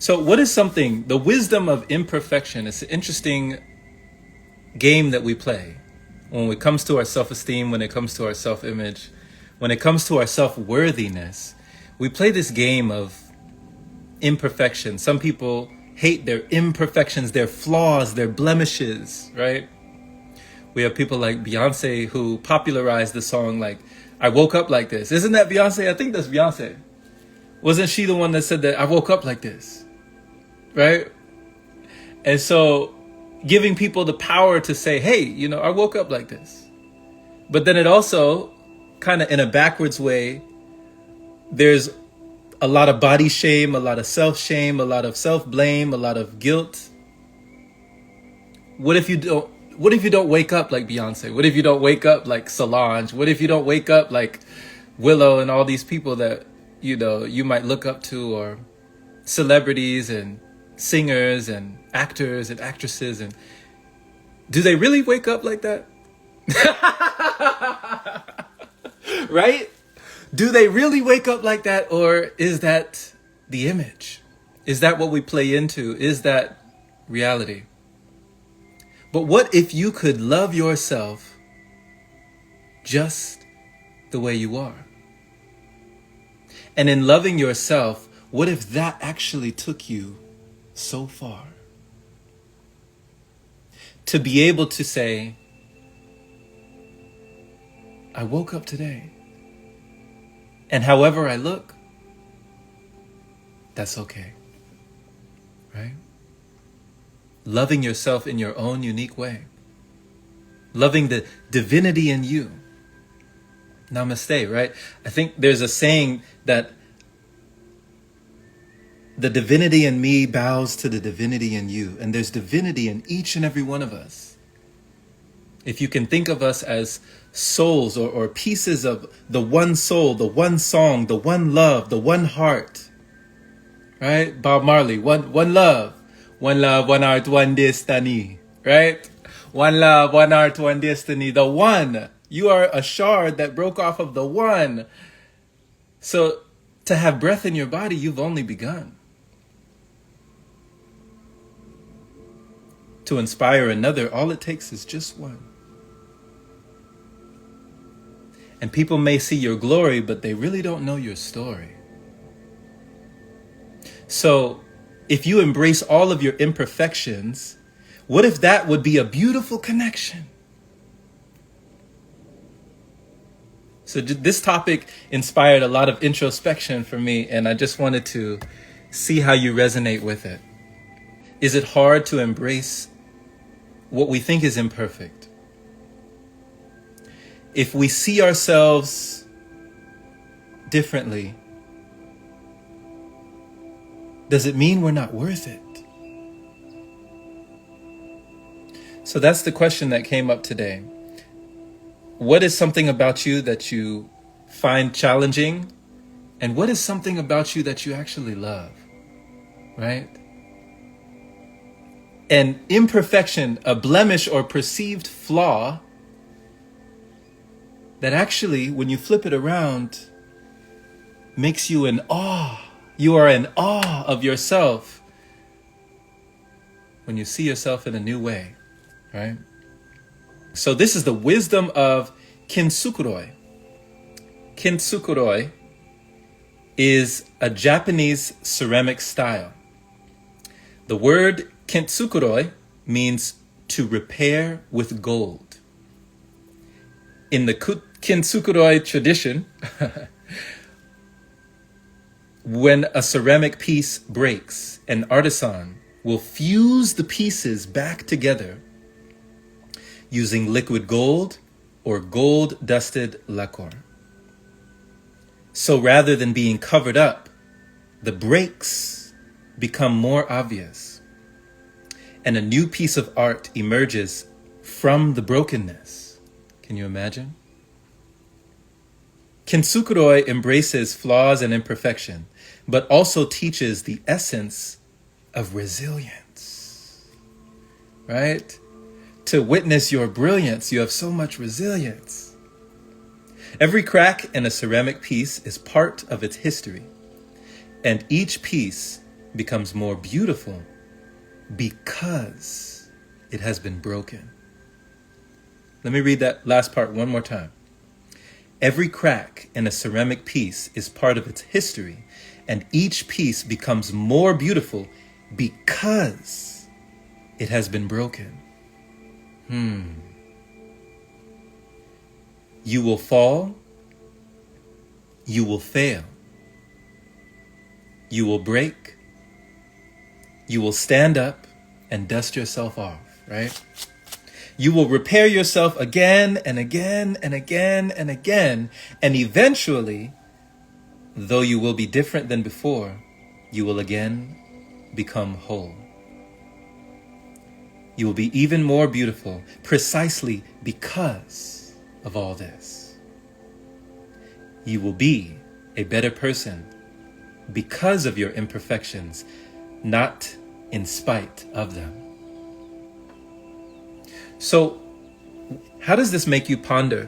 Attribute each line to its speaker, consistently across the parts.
Speaker 1: So what is something, the wisdom of imperfection? It's an interesting game that we play when it comes to our self-esteem, when it comes to our self-image, when it comes to our self-worthiness. We play this game of imperfection. Some people hate their imperfections, their flaws, their blemishes, right? We have people like Beyonce who popularized the song like, I woke up like this. Isn't that Beyonce? I think that's Beyonce. Wasn't she the one that said that I woke up like this? Right? And so giving people the power to say, hey, you know, I woke up like this. But then it also kind of in a backwards way, there's a lot of body shame, a lot of self-shame, a lot of self-blame, a lot of guilt. What if you don't wake up like Beyonce? What if you don't wake up like Solange? What if you don't wake up like Willow and all these people that, you know, you might look up to, or celebrities and singers and actors and actresses? And do they really wake up like that? Right? Do they really wake up like that? Or is that the image? Is that what we play into? Is that reality? But what if you could love yourself just the way you are? And in loving yourself, what if that actually took you so far? To be able to say, I woke up today, and however I look, that's okay, right? Loving yourself in your own unique way. Loving the divinity in you. Namaste, right? I think there's a saying that the divinity in me bows to the divinity in you. And there's divinity in each and every one of us. If you can think of us as souls or pieces of the one soul, the one song, the one love, the one heart, right? Bob Marley, one love, one heart, one destiny, right? One love, one heart, one destiny, the one. You are a shard that broke off of the one. So to have breath in your body, you've only begun. To inspire another, all it takes is just one. And people may see your glory, but they really don't know your story. So if you embrace all of your imperfections, what if that would be a beautiful connection? So this topic inspired a lot of introspection for me, and I just wanted to see how you resonate with it. Is it hard to embrace what we think is imperfect? If we see ourselves differently, does it mean we're not worth it? So that's the question that came up today. What is something about you that you find challenging? And what is something about you that you actually love? Right? An imperfection, a blemish or perceived flaw that actually, when you flip it around, makes you in awe. You are in awe of yourself when you see yourself in a new way, right? So this is the wisdom of Kintsukuroi. Kintsukuroi is a Japanese ceramic style. The word Kintsukuroi means to repair with gold. In the Kintsukuroi tradition, when a ceramic piece breaks, an artisan will fuse the pieces back together using liquid gold or gold-dusted lacquer. So rather than being covered up, the breaks become more obvious, and a new piece of art emerges from the brokenness. Can you imagine? Kintsukuroi embraces flaws and imperfection, but also teaches the essence of resilience, right? To witness your brilliance, you have so much resilience. Every crack in a ceramic piece is part of its history, and each piece becomes more beautiful because it has been broken. Let me read that last part one more time. Every crack in a ceramic piece is part of its history, and each piece becomes more beautiful because it has been broken. You will fall. You will fail. You will break. You will stand up and dust yourself off, right? You will repair yourself again and again and again and again. And eventually, though you will be different than before, you will again become whole. You will be even more beautiful precisely because of all this. You will be a better person because of your imperfections, not in spite of them. So, how does this make you ponder?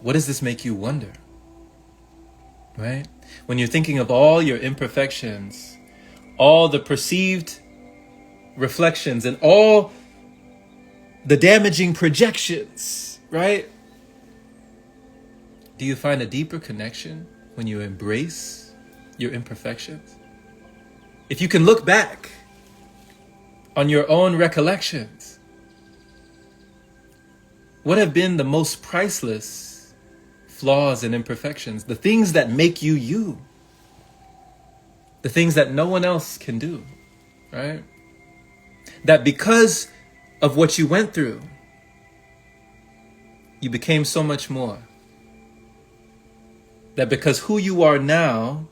Speaker 1: What does this make you wonder? Right? When you're thinking of all your imperfections, all the perceived reflections, and all the damaging projections, right? Do you find a deeper connection when you embrace your imperfections? If you can look back on your own recollections, what have been the most priceless flaws and imperfections? The things that make you you. The things that no one else can do, right? That because of what you went through, you became so much more. That because who you are now,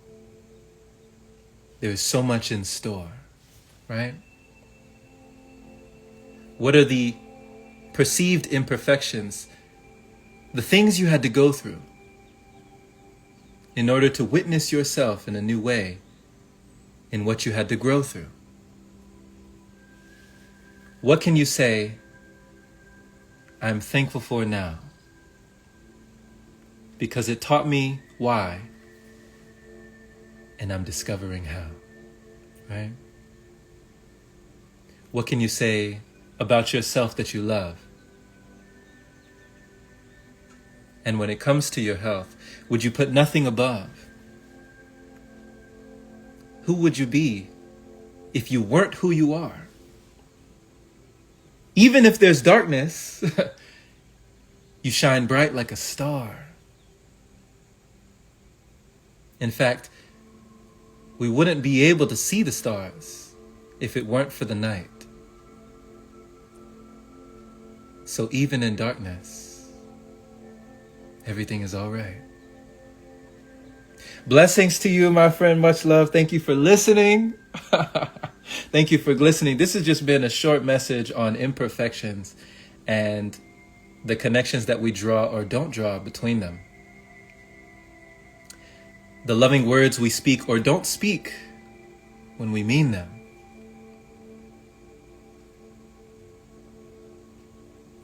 Speaker 1: there is so much in store, right? What are the perceived imperfections, the things you had to go through in order to witness yourself in a new way in what you had to grow through? What can you say, I'm thankful for now? Because it taught me why, and I'm discovering how, right? What can you say about yourself that you love? And when it comes to your health, would you put nothing above? Who would you be if you weren't who you are? Even if there's darkness, you shine bright like a star. In fact, we wouldn't be able to see the stars if it weren't for the night. So even in darkness, everything is all right. Blessings to you, my friend. Much love. Thank you for listening. Thank you for listening. This has just been a short message on imperfections and the connections that we draw or don't draw between them. The loving words we speak or don't speak when we mean them.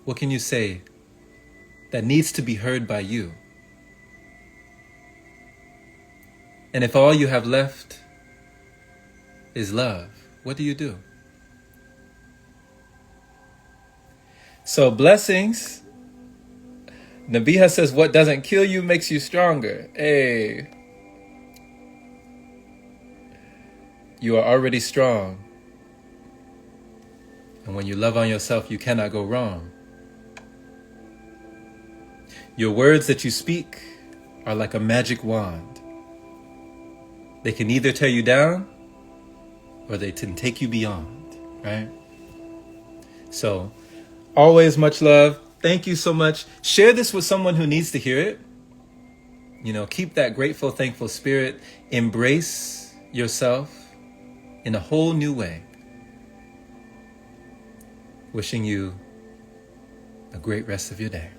Speaker 1: What can you say that needs to be heard by you? And if all you have left is love, what do you do? So blessings. Nabiha says, what doesn't kill you makes you stronger. Hey. You are already strong. And when you love on yourself, you cannot go wrong. Your words that you speak are like a magic wand. They can either tear you down or they can take you beyond, right? So, always much love. Thank you so much. Share this with someone who needs to hear it. You know, keep that grateful, thankful spirit. Embrace yourself in a whole new way. Wishing you a great rest of your day.